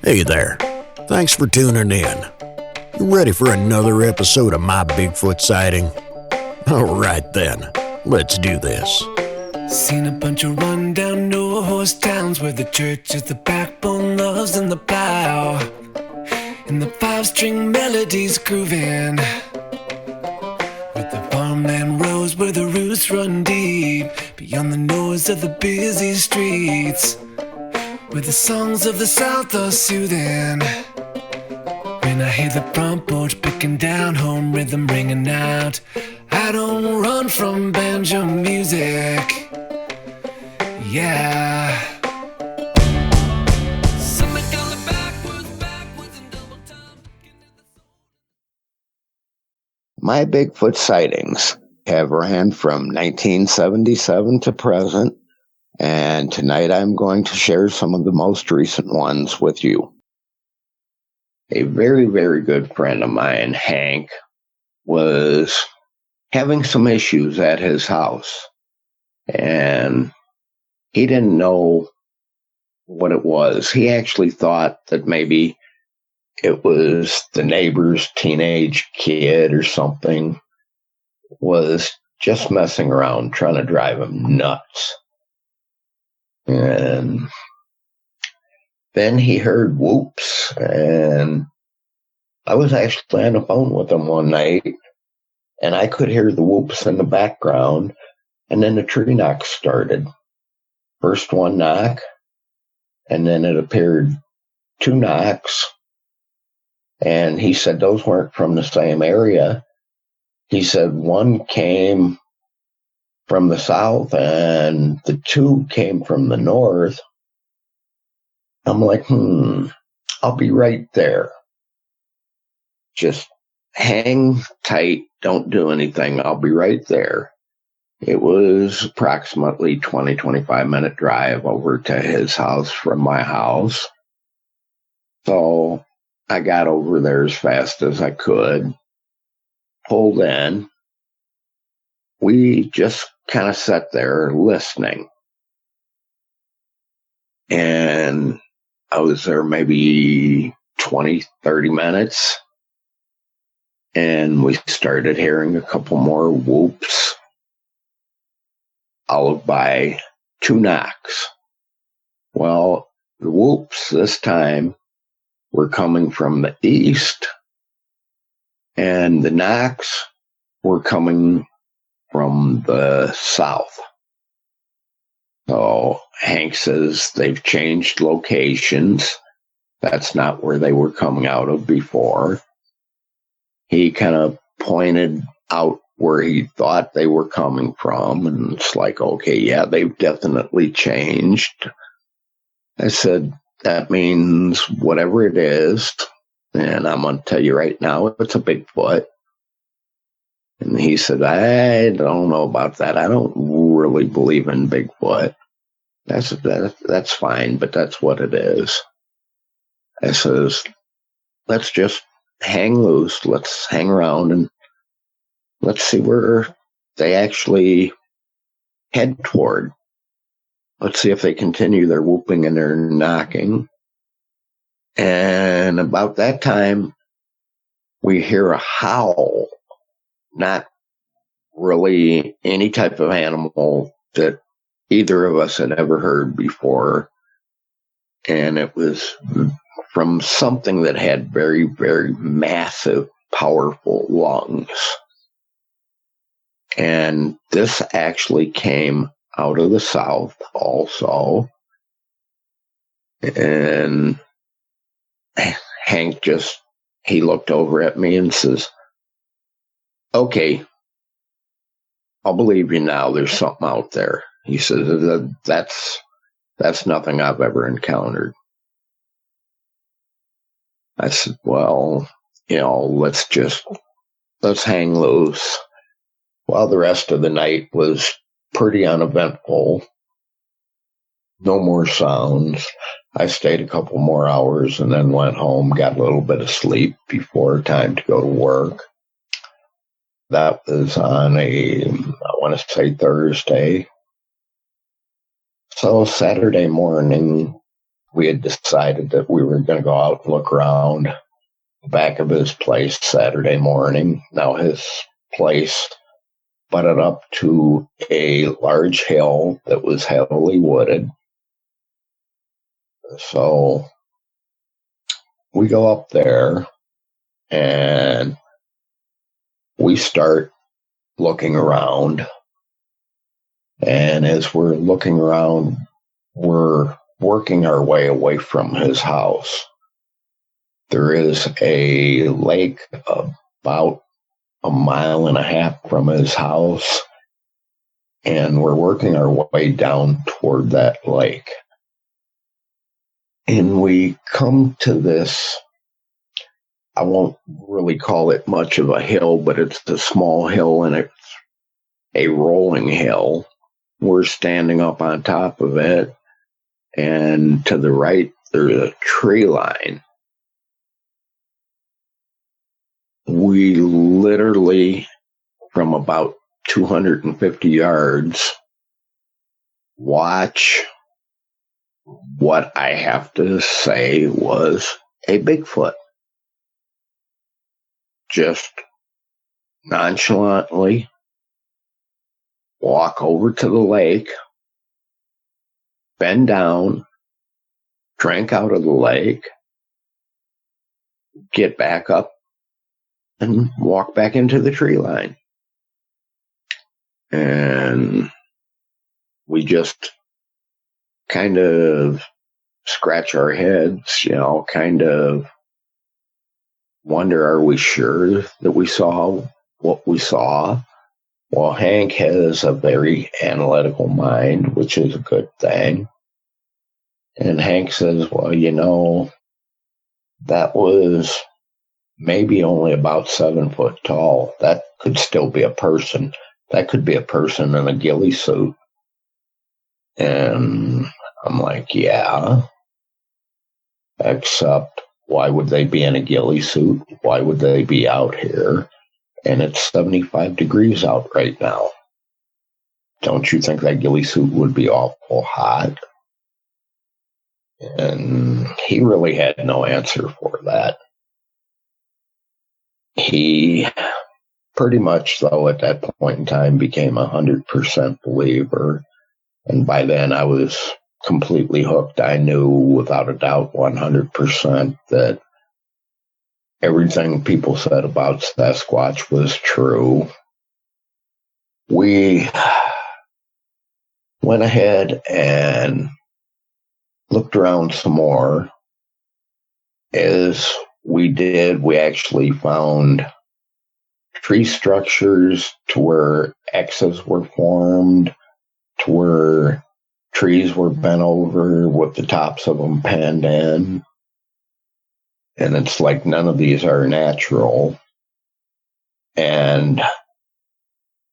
Hey there. Thanks for tuning in. You ready for another episode of My Bigfoot Sighting? Alright then, let's do this. Seen a bunch of rundown no-horse towns where the church is the backbone, love's in the plow, and the five-string melodies grooving, with the farmland rows where the roots run deep, beyond the noise of the busy streets, where the songs of the South are soothing. When I hear the front porch picking down, home rhythm ringing out, I don't run from banjo music. Yeah. My Bigfoot Sightings have ran from 1977 to present, and tonight I'm going to share some of the most recent ones with you. A very, very good friend of mine, Hank, was having some issues at his house, and he didn't know what it was. He actually thought that maybe it was the neighbor's teenage kid or something was just messing around, trying to drive him nuts. And then he heard whoops, and I was actually on the phone with him one night, and I could hear the whoops in the background, and then the tree knock started. First one knock, and then it appeared two knocks, and he said those weren't from the same area. He said one came from the south, and the two came from the north. I'm like, I'll be right there. Just hang tight, don't do anything, I'll be right there. It was approximately 25 minute drive over to his house from my house. So I got over there as fast as I could, pulled in. We just kind of sat there listening. And I was there maybe 20, 30 minutes. And we started hearing a couple more whoops, followed by two knocks. Well, the whoops this time were coming from the east, and the knocks were coming from the south. So Hank says they've changed locations. That's not where they were coming out of before. He kind of pointed out where he thought they were coming from, and it's like, okay, yeah, they've definitely changed. I said, that means whatever it is, and I'm going to tell you right now, it's a Bigfoot. And he said, I don't know about that. I don't really believe in Bigfoot. That's fine, but that's what it is. I says, let's just hang loose. Let's hang around and let's see where they actually head toward. Let's see if they continue their whooping and their knocking. And about that time, we hear a howl. Not really any type of animal that either of us had ever heard before. And it was from something that had very, very massive, powerful lungs. And this actually came out of the south also. And Hank he looked over at me and says, okay, I'll believe you now. There's something out there. He says, that's nothing I've ever encountered. I said, well, let's hang loose. Well, the rest of the night was pretty uneventful. No more sounds. I stayed a couple more hours and then went home, got a little bit of sleep before time to go to work. That was on I want to say Thursday. So Saturday morning, we had decided that we were going to go out and look around the back of his place Saturday morning. Now, his place butted up to a large hill that was heavily wooded. So we go up there and we start looking around. And as we're looking around, we're working our way away from his house. There is a lake about 1.5 miles from his house, and we're working our way down toward that lake. And we come to this, I won't really call it much of a hill, but it's a small hill and it's a rolling hill. We're standing up on top of it, and to the right, there's a tree line. We literally, from about 250 yards, watch what I have to say was a Bigfoot. Just nonchalantly walk over to the lake, bend down, drink out of the lake, get back up, and walk back into the tree line. And we just kind of scratch our heads, kind of wonder, are we sure that we saw what we saw? Well, Hank has a very analytical mind, which is a good thing. And Hank says, well, that was maybe only about 7 foot tall. That could still be a person. That could be a person in a ghillie suit. And I'm like, yeah. Except, why would they be in a ghillie suit? Why would they be out here? And it's 75 degrees out right now. Don't you think that ghillie suit would be awful hot? And he really had no answer for that. He pretty much, though, at that point in time became 100% believer. And by then I was completely hooked. I knew without a doubt 100% that everything people said about Sasquatch was true. We went ahead and looked around some more. As we did, we actually found tree structures to where X's were formed, to where trees were bent over with the tops of them penned in. And it's like none of these are natural. And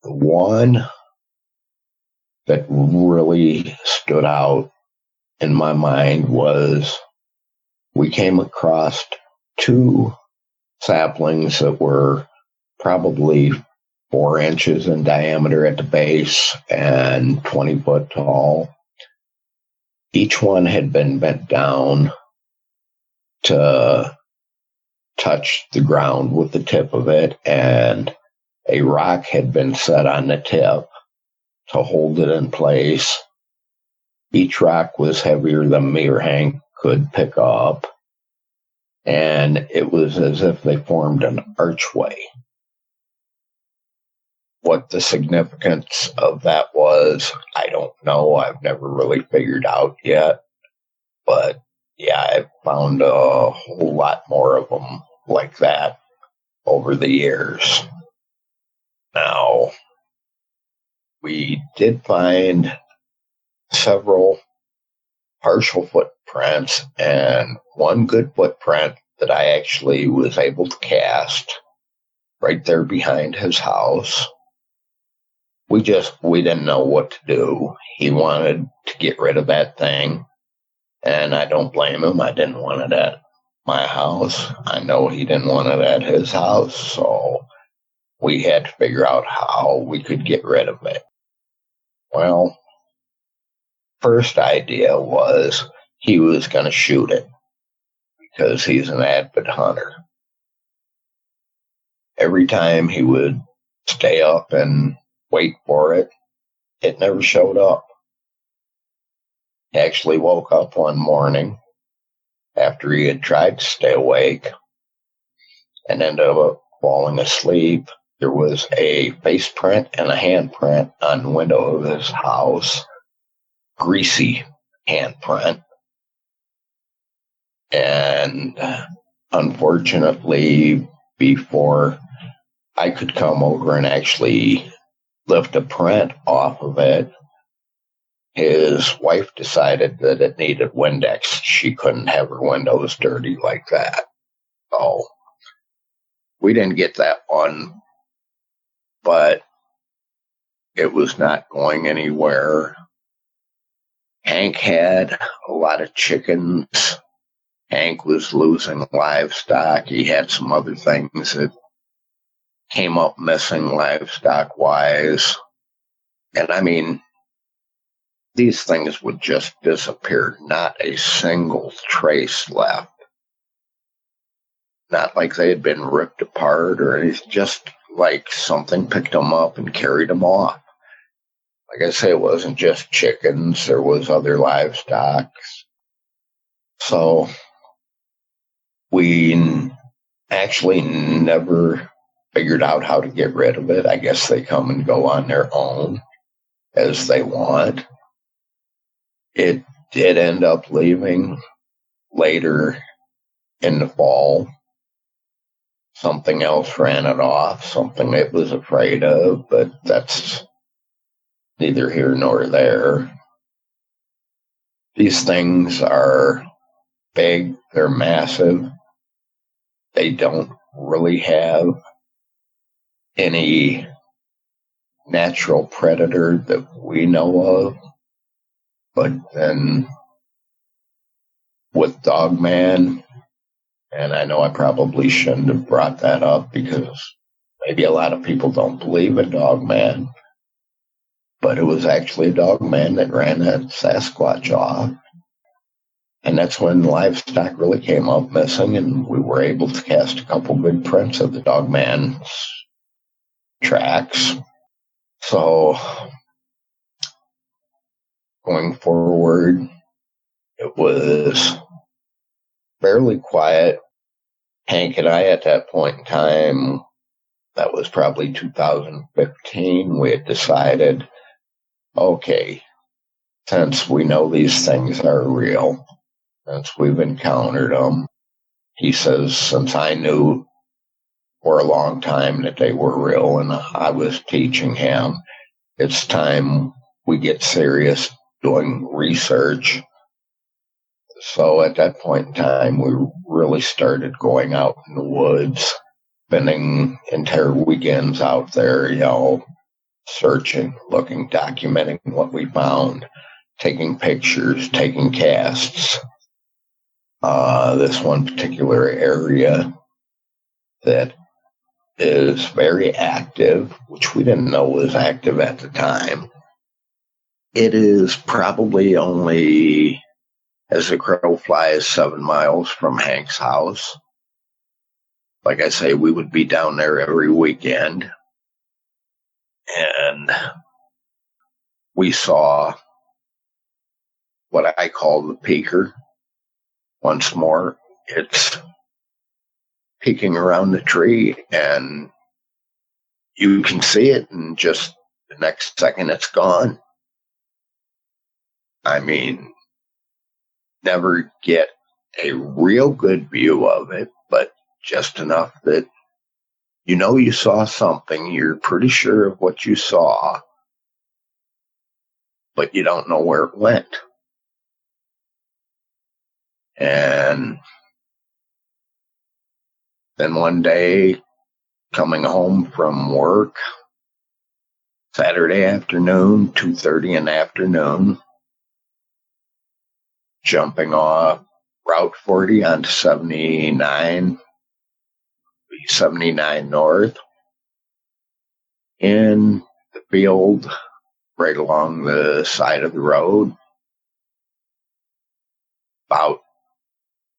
the one that really stood out in my mind was we came across 2 saplings that were probably 4 inches in diameter at the base and 20 foot tall. Each one had been bent down to touch the ground with the tip of it, and a rock had been set on the tip to hold it in place. Each rock was heavier than me or Hank could pick up, and it was as if they formed an archway. What the significance of that was, I don't know. I've never really figured out yet. But yeah, I found a whole lot more of them like that over the years. Now, we did find several partial footprints and one good footprint that I actually was able to cast right there behind his house. We didn't know what to do. He wanted to get rid of that thing, and I don't blame him. I didn't want it at my house. I know he didn't want it at his house, so we had to figure out how we could get rid of it. Well, first idea was he was going to shoot it because he's an avid hunter. Every time he would stay up and wait for it, it never showed up. He actually woke up one morning after he had tried to stay awake and ended up falling asleep. There was a face print and a hand print on the window of his house, greasy handprint. And unfortunately, before I could come over and actually lift a print off of it, his wife decided that it needed Windex. She couldn't have her windows dirty like that. So we didn't get that one, but it was not going anywhere. Hank had a lot of chickens. Hank was losing livestock. He had some other things that came up missing livestock-wise. And I mean, these things would just disappear. Not a single trace left. Not like they had been ripped apart or anything. Just like something picked them up and carried them off. Like I say, it wasn't just chickens. There was other livestock. So we actually never figured out how to get rid of it. I guess they come and go on their own as they want. It did end up leaving later in the fall. Something else ran it off, something it was afraid of, but that's neither here nor there. These things are big, they're massive. They don't really have any natural predator that we know of. But then with Dogman, and I know I probably shouldn't have brought that up because maybe a lot of people don't believe in Dogman, but it was actually a Dogman that ran that Sasquatch off. And that's when livestock really came up missing, and we were able to cast a couple good prints of the Dogman's tracks. So going forward, it was fairly quiet. Hank and I, at that point in time, that was probably 2015, we had decided, okay, since we know these things are real, since we've encountered them, he says, since I knew for a long time that they were real and I was teaching him, it's time we get serious doing research. So at that point in time, we really started going out in the woods, spending entire weekends out there, searching, looking, documenting what we found, taking pictures, taking casts. This one particular area that is very active, which we didn't know was active at the time. It is probably only, as the crow flies, 7 miles from Hank's house. Like I say, we would be down there every weekend. And we saw what I call the peeker. Once more, it's peeking around the tree, and you can see it, and just the next second it's gone. I mean, never get a real good view of it, but just enough that you saw something, you're pretty sure of what you saw, but you don't know where it went. And then one day, coming home from work, Saturday afternoon, 2:30 in the afternoon, jumping off Route 40 onto 79 North, in the field right along the side of the road, about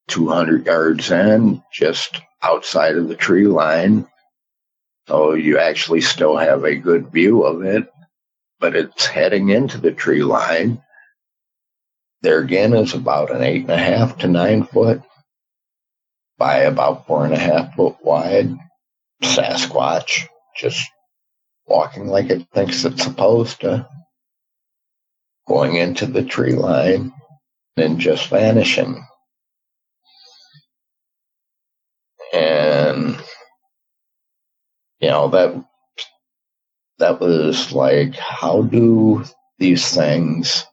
200 yards in, just outside of the tree line. So you actually still have a good view of it, but it's heading into the tree line. There again is about an 8.5 to 9 foot by about 4.5 foot wide Sasquatch, just walking like it thinks it's supposed to, going into the tree line, then just vanishing. And, that was like, how do these things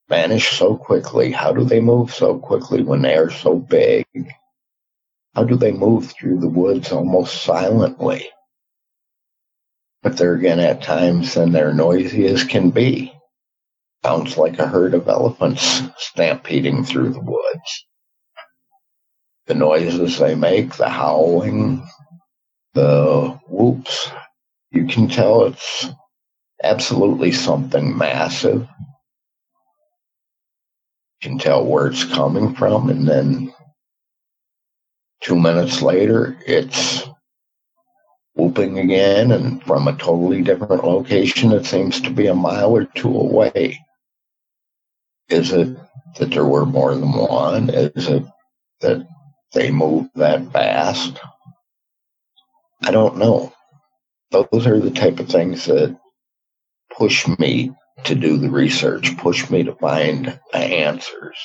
vanish so quickly? How do they move so quickly when they are so big? How do they move through the woods almost silently? But there again, at times, then they're noisy as can be. Sounds like a herd of elephants stampeding through the woods. The noises they make, the howling, the whoops, you can tell it's absolutely something massive. You can tell where it's coming from, and then 2 minutes later, it's whooping again, and from a totally different location. It seems to be a mile or two away. Is it that there were more than one? Is it that they moved that fast? I don't know. Those are the type of things that push me to do the research, push me to find the answers.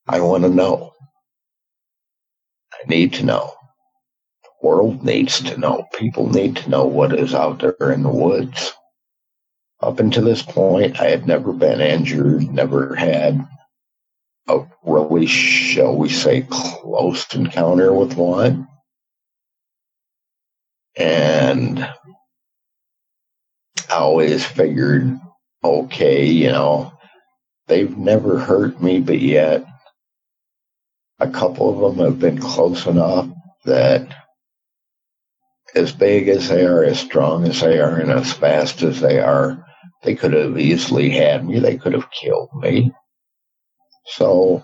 I want to know. I need to know. The world needs to know. People need to know what is out there in the woods. Up until this point, I had never been injured, never had a really, shall we say, close encounter with one. And I always figured, okay, they've never hurt me, but yet a couple of them have been close enough that as big as they are, as strong as they are, and as fast as they are, they could have easily had me. They could have killed me. So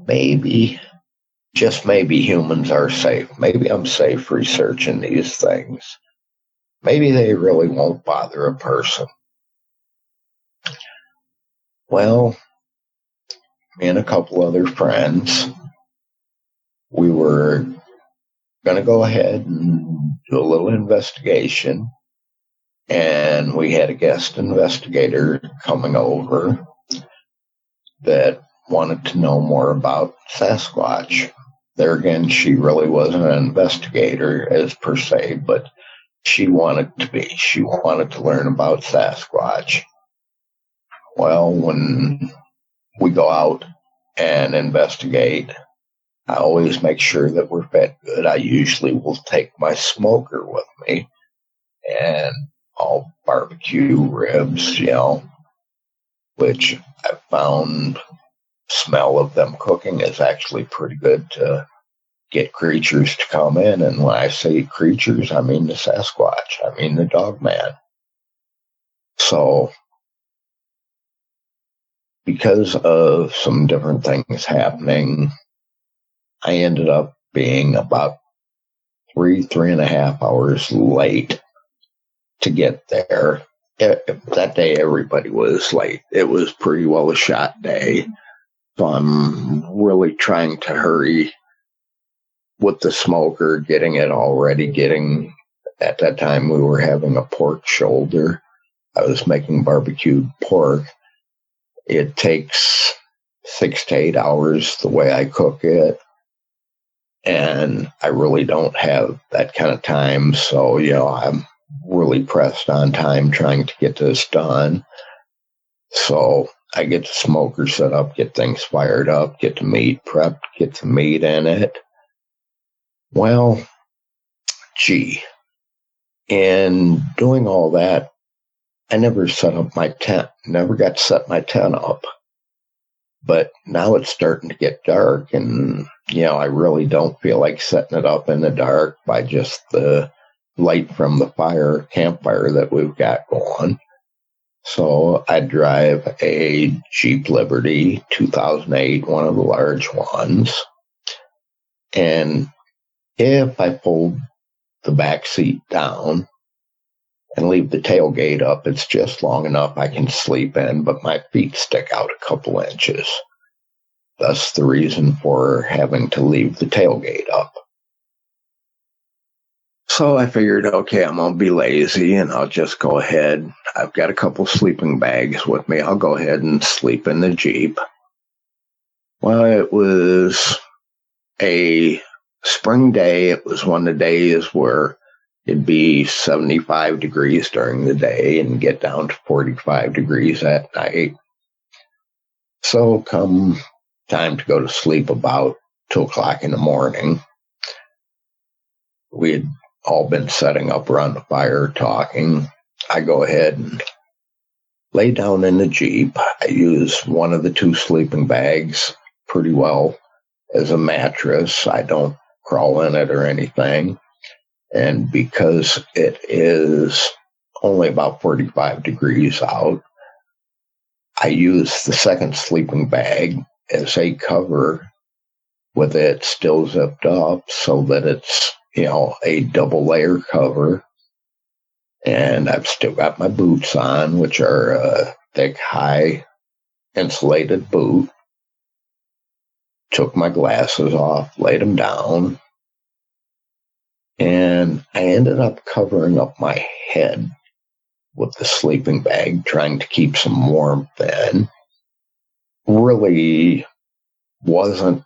maybe, just maybe, humans are safe. Maybe I'm safe researching these things. Maybe they really won't bother a person. Well, me and a couple other friends, we were going to go ahead and do a little investigation. And we had a guest investigator coming over that wanted to know more about Sasquatch. There again, she really wasn't an investigator as per se, but she wanted to be. She wanted to learn about Sasquatch. Well, when we go out and investigate, I always make sure that we're fed good. I usually will take my smoker with me, and I'll barbecue ribs, which I found smell of them cooking is actually pretty good to get creatures to come in. And when I say creatures, I mean the Sasquatch. I mean the Dogman. So, because of some different things happening, I ended up being about 3.5 hours late to get there. That day, everybody was late. It was pretty well a shot day. So I'm really trying to hurry with the smoker, getting it all ready, at that time we were having a pork shoulder. I was making barbecued pork. It takes 6 to 8 hours the way I cook it. And I really don't have that kind of time. So, I'm really pressed on time trying to get this done. So I get the smoker set up, get things fired up, get the meat prepped, get the meat in it. Well, in doing all that, I never set up my tent, never got to set my tent up. But now it's starting to get dark, and, I really don't feel like setting it up in the dark by just the light from the campfire that we've got going. So I drive a Jeep Liberty 2008, one of the large ones. And if I pull the back seat down and leave the tailgate up, it's just long enough I can sleep in, but my feet stick out a couple inches. That's the reason for having to leave the tailgate up. So I figured, okay, I'm going to be lazy and I'll just go ahead. I've got a couple sleeping bags with me. I'll go ahead and sleep in the Jeep. Well, it was a spring day. It was one of the days where it'd be 75 degrees during the day and get down to 45 degrees at night. So come time to go to sleep about 2 o'clock in the morning, we had all been setting up around the fire talking. I go ahead and lay down in the Jeep. I use one of the 2 sleeping bags pretty well as a mattress. I don't crawl in it or anything. And because it is only about 45 degrees out, I use the second sleeping bag as a cover with it still zipped up so that it's, a double layer cover. And I've still got my boots on, which are a thick, high insulated boot. Took my glasses off, laid them down, and I ended up covering up my head with the sleeping bag, trying to keep some warmth in. Really wasn't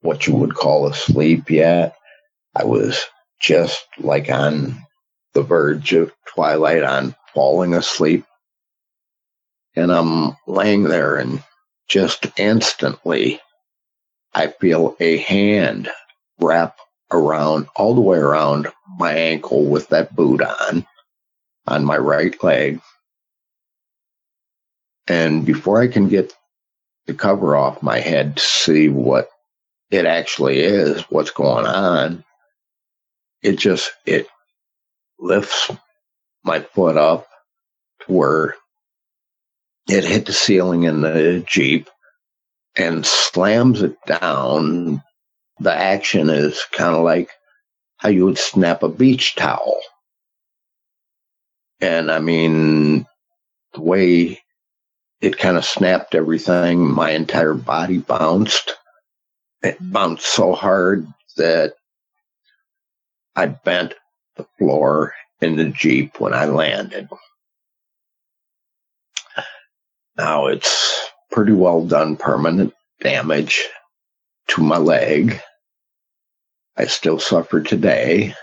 what you would call asleep yet. I was just like on the verge of twilight, on falling asleep. And I'm laying there and just instantly I feel a hand wrap around, all the way around my ankle with that boot on my right leg. And before I can get the cover off my head to see what it actually is, what's going on, it lifts my foot up to where it hit the ceiling in the Jeep and slams it down. The action is kind of like how you would snap a beach towel. And I mean, the way it kind of snapped everything, my entire body bounced. It bounced so hard that I bent the floor in the Jeep when I landed. Now it's pretty well done permanent damage to my leg. I still suffer today.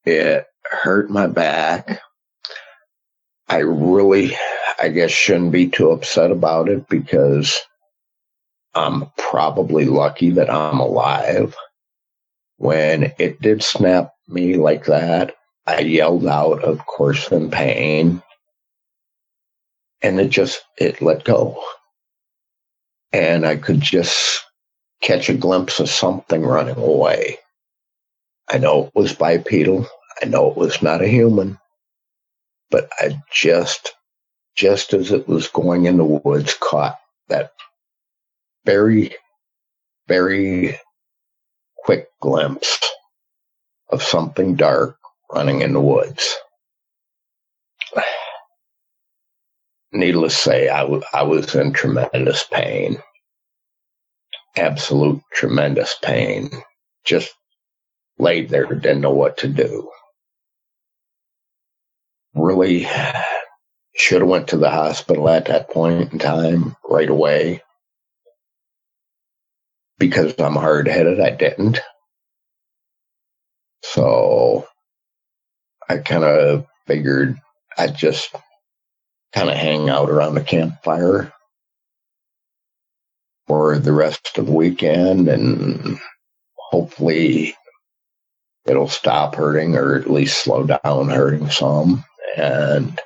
It hurt my back. I guess, shouldn't be too upset about it because I'm probably lucky that I'm alive. When it did snap me like that, I yelled out, of course, in pain. And it let go. And I could just catch a glimpse of something running away. I know it was bipedal. I know it was not a human. But I just as it was going in the woods, caught that very, very quick glimpse of something dark running in the woods. Needless to say, I was in tremendous pain. Absolute tremendous pain. Just laid there, didn't know what to do. Really should have went to the hospital at that point in time, right away. Because I'm hard-headed, I didn't. So I kind of figured I'd just kind of hang out around the campfire for the rest of the weekend, and hopefully it'll stop hurting, or at least slow down hurting some, and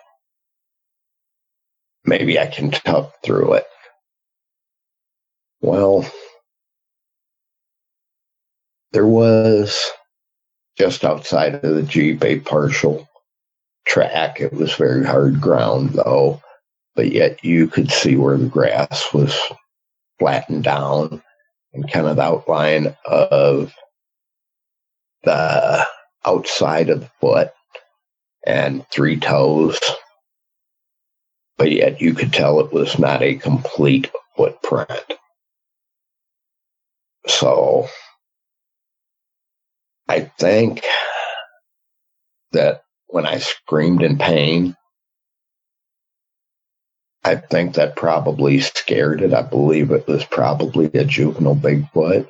maybe I can tough through it. Well, there was just outside of the Jeep a partial track. It was very hard ground, though, but yet you could see where the grass was flattened down and kind of the outline of the outside of the foot and 3 toes. But yet you could tell it was not a complete footprint. So I think that when I screamed in pain, I think that probably scared it. I believe it was probably a juvenile Bigfoot.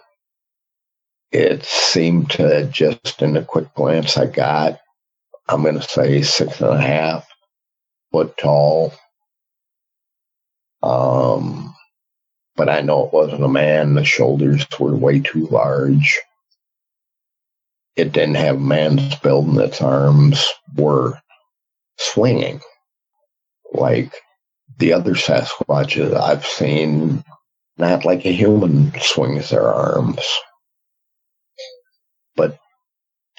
It seemed to, just in a quick glance I got, I'm going to say 6.5 foot tall. But I know it wasn't a man. The shoulders were way too large. It didn't have a man's build, and its arms were swinging like the other Sasquatches I've seen, not like a human swings their arms, but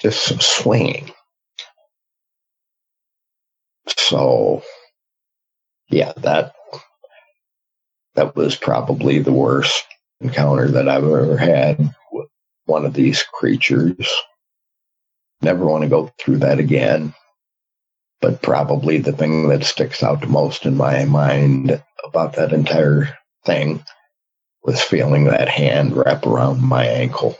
just swinging. So, yeah, that was probably the worst encounter that I've ever had with one of these creatures. Never want to go through that again. But probably the thing that sticks out the most in my mind about that entire thing was feeling that hand wrap around my ankle.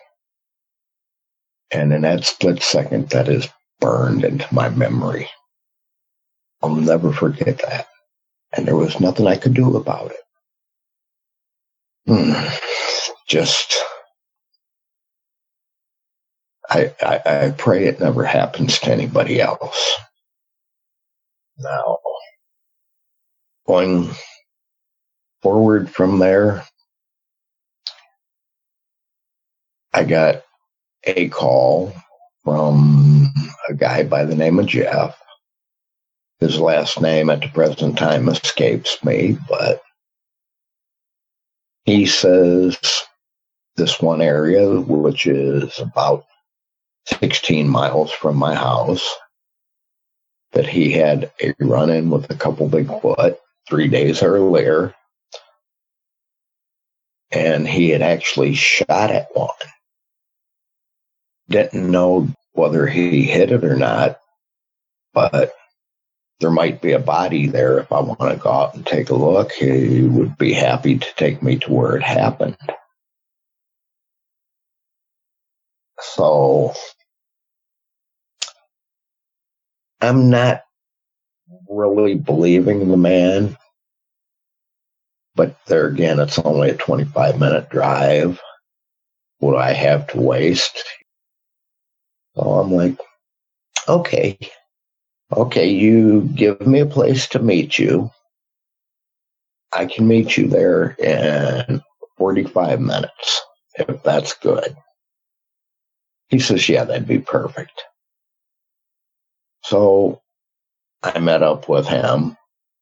And in that split second, that is burned into my memory. I'll never forget that. And there was nothing I could do about it. Just, I pray it never happens to anybody else. Now, going forward from there, I got a call from a guy by the name of Jeff. His last name at the present time escapes me, but he says this one area, which is about 16 miles from my house, that he had a run-in with a couple Bigfoot 3 days earlier, and he had actually shot at one. Didn't know whether he hit it or not, but there might be a body there. If I want to go out and take a look, he would be happy to take me to where it happened. So I'm not really believing the man, but there again, it's only a 25-minute drive. What do I have to waste? So I'm like, okay, you give me a place to meet you. I can meet you there in 45 minutes, if that's good. He says, yeah, that'd be perfect. So I met up with him,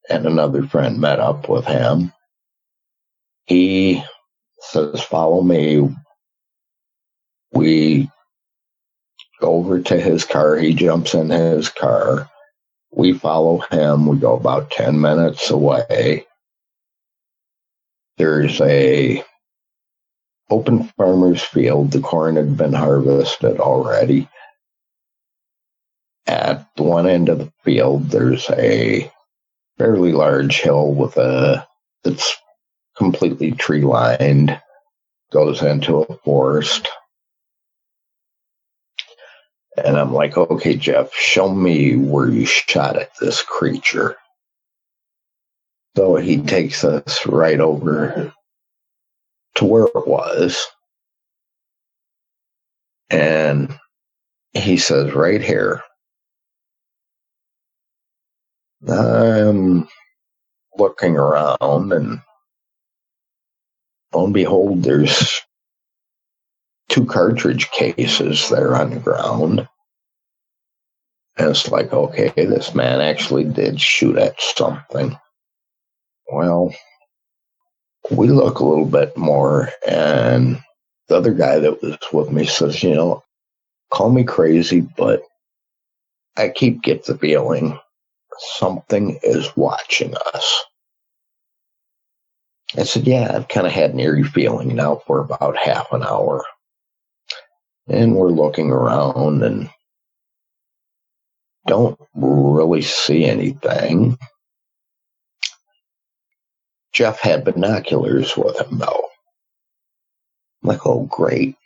and another friend met up with him. He says, follow me. We go over to his car. He jumps in his car. We follow him. We go about 10 minutes away. There's a open farmer's field. The corn had been harvested already. At the one end of the field, there's a fairly large hill it's completely tree-lined, goes into a forest. And I'm like, okay, Jeff, show me where you shot at this creature. So he takes us right over to where it was. And he says, right here. I'm looking around, and lo and behold, there's 2 cartridge cases there on the ground. And it's like, okay, this man actually did shoot at something. Well, we look a little bit more, and the other guy that was with me says, call me crazy, but I keep getting the feeling something is watching us. I said, yeah, I've kind of had an eerie feeling now for about half an hour. And we're looking around and don't really see anything. Jeff had binoculars with him, though. I'm like, oh, great.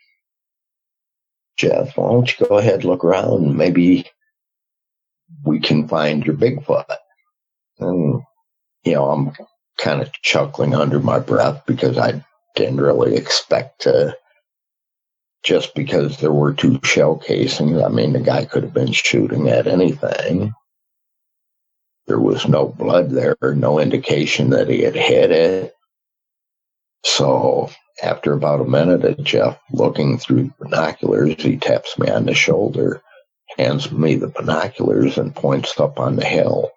Jeff, why don't you go ahead and look around and maybe we can find your Bigfoot? And, I'm kind of chuckling under my breath because I didn't really expect to, just because there were 2 shell casings. I mean, the guy could have been shooting at anything. There was no blood there, no indication that he had hit it. So after about a minute of Jeff looking through the binoculars, he taps me on the shoulder, hands me the binoculars, and points up on the hill.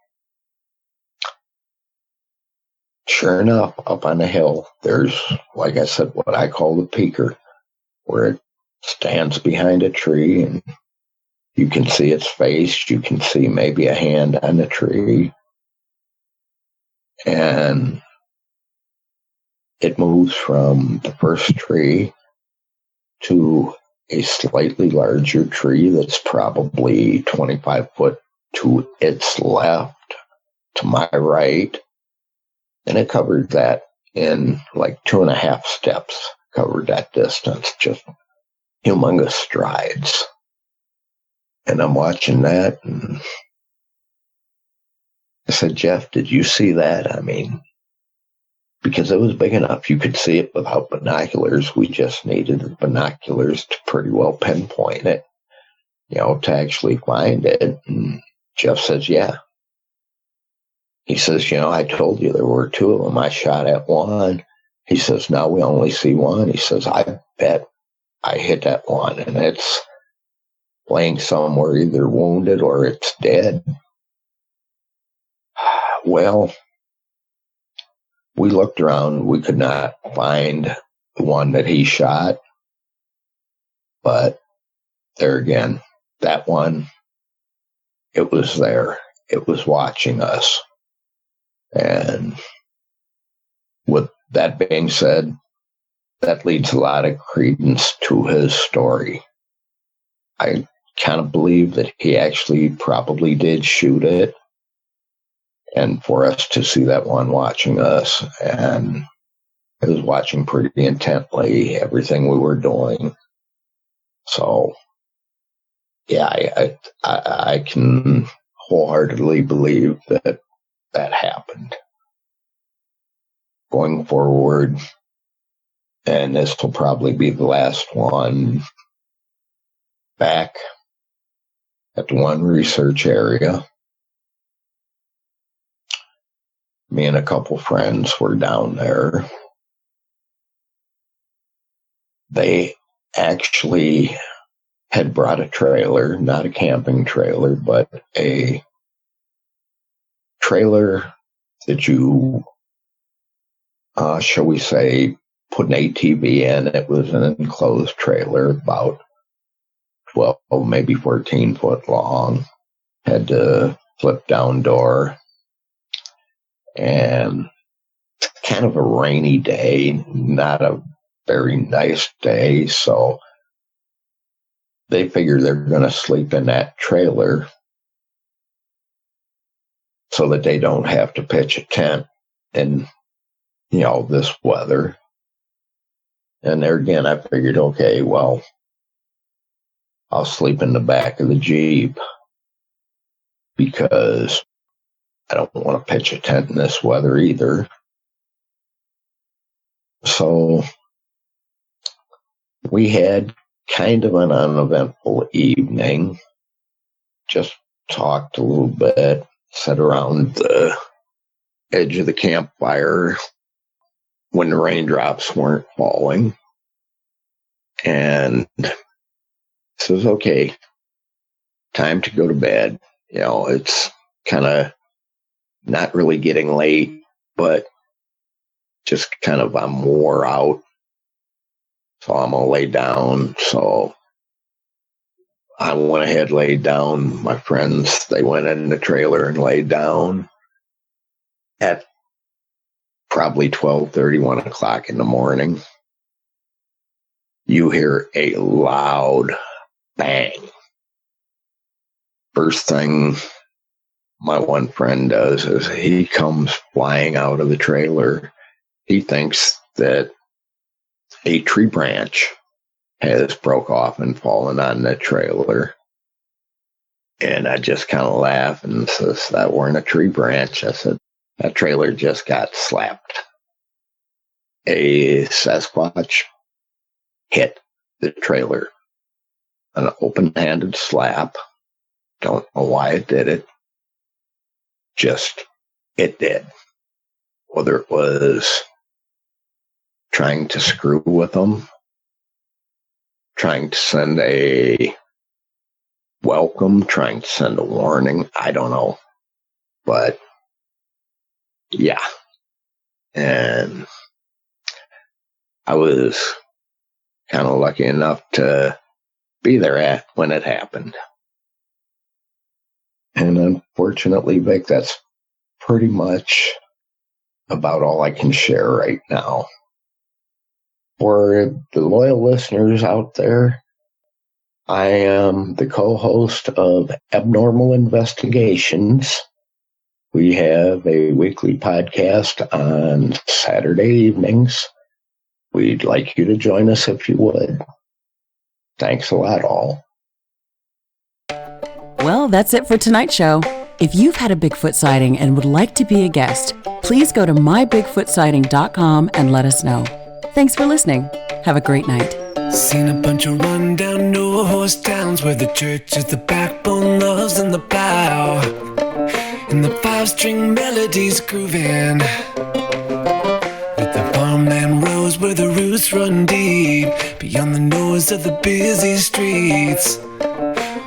Sure enough, up on the hill, there's, like I said, what I call the peaker, where it stands behind a tree and you can see its face. You can see maybe a hand on the tree. And it moves from the first tree to a slightly larger tree that's probably 25 foot to its left, to my right. And it covered that in like 2.5 steps, covered that distance, just humongous strides. And I'm watching that, and I said, Jeff, did you see that? I mean, because it was big enough, you could see it without binoculars. We just needed the binoculars to pretty well pinpoint it, to actually find it. And Jeff says, yeah. He says, I told you there were 2 of them. I shot at one. He says, now we only see one. He says, I bet I hit that one, and it's laying somewhere either wounded or it's dead. Well, we looked around. We could not find the one that he shot. But there again, that one, it was there. It was watching us. And with that being said, that leads a lot of credence to his story. I kind of believe that he actually probably did shoot it, and for us to see that one watching us, and it was watching pretty intently everything we were doing. So yeah, I can wholeheartedly believe that happened. Going forward, and this will probably be the last one, back at the one research area, me and a couple friends were down there. They actually had brought a trailer, not a camping trailer, but a trailer that you, shall we say, put an ATV in. It was an enclosed trailer, about 12, maybe 14 foot long. Had a flip down door. And kind of a rainy day, not a very nice day. So they figure they're going to sleep in that trailer so that they don't have to pitch a tent in, this weather. And there again, I figured, okay, well, I'll sleep in the back of the Jeep because I don't want to pitch a tent in this weather either. So we had kind of an uneventful evening. Just talked a little bit, sat around the edge of the campfire when the raindrops weren't falling. And says, okay, time to go to bed. It's kind of not really getting late, but just kind of I'm wore out. So I'm going to lay down. So I went ahead, laid down. My friends, they went in the trailer and laid down. At probably 12:30, 1 o'clock in the morning, you hear a loud bang. First thing my one friend does is he comes flying out of the trailer. He thinks that a tree branch has broke off and fallen on the trailer. And I just kind of laugh and says, that weren't a tree branch. I said, that trailer just got slapped. A Sasquatch hit the trailer. An open-handed slap. Don't know why it did it. Just, it did. Whether it was trying to screw with them, trying to send a welcome, trying to send a warning, I don't know. But, yeah. And I was kind of lucky enough to be there when it happened. And unfortunately, Vic, that's pretty much about all I can share right now. For the loyal listeners out there, I am the co-host of Abnormal Investigations. We have a weekly podcast on Saturday evenings. We'd like you to join us if you would. Thanks a lot, all. Well, that's it for tonight's show. If you've had a Bigfoot sighting and would like to be a guest, please go to mybigfootsighting.com and let us know. Thanks for listening. Have a great night. Seen a bunch of rundown, no-horse towns where the church is the backbone, loves and the plow, and the five-string melodies grooving, with the farmland rows where the roots run deep, beyond the noise of the busy streets,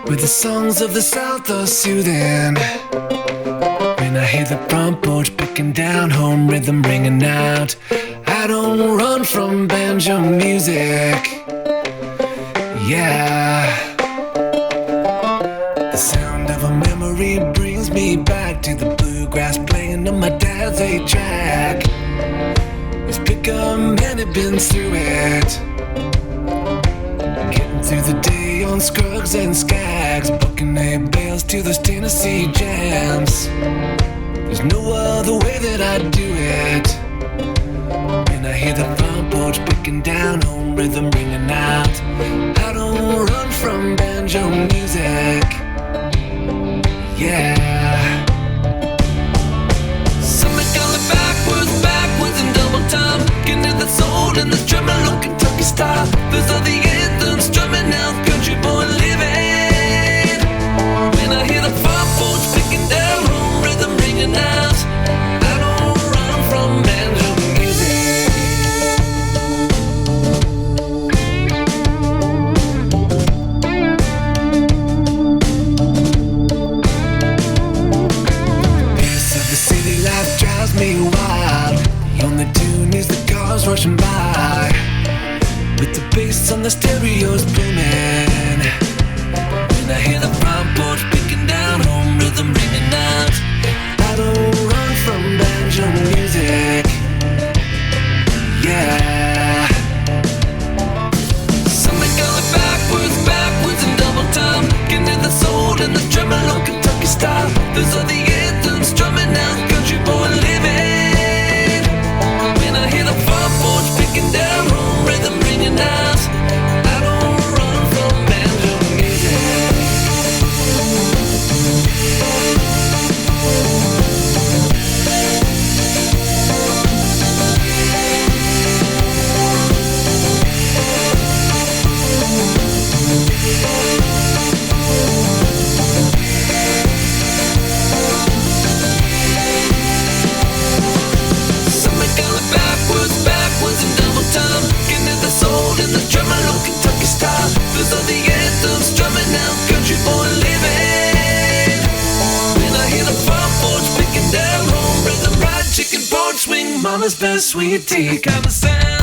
where the songs of the South are soothing. When I hear the front porch picking down, home rhythm ringing out, I don't run from banjo music. Yeah. The sound of a memory brings me back to the bluegrass playing on my dad's 8-track. It's pick a man had been through it, getting through the day on Scruggs and Skags, booking hay bales to those Tennessee jams. There's no other way that I'd do it. When I hear the front porch picking down, home rhythm ringing out, I don't run from banjo music. Yeah. Something coming backwards in double time, getting to the soul and the tremolo Kentucky style. Those are the anthems strumming out, country boy living. When I hear the front porch picking down, home rhythm ringing out, I don't run from banjo music. Pace of the city life drives me wild. The only tune is the cars rushing by, with the bass on the stereos booming. When I hear the front porch picking down, home rhythm ringing out, I don't run from banjo music. Yeah. Something going backwards in double time, getting to the soul and the tremolo Kentucky style. Those are the anthems strumming out, country boy living. When I hear the front porch picking down, home rhythm ringing out, I don't run from banjo music. Something going backwards in double time, getting to the soul and the tremolo Kentucky style. Those are the anthems strumming out, country boy living. When I hear the front porch picking down, home rhythm, ride chicken porch swing, mama's best sweet tea kind of sound.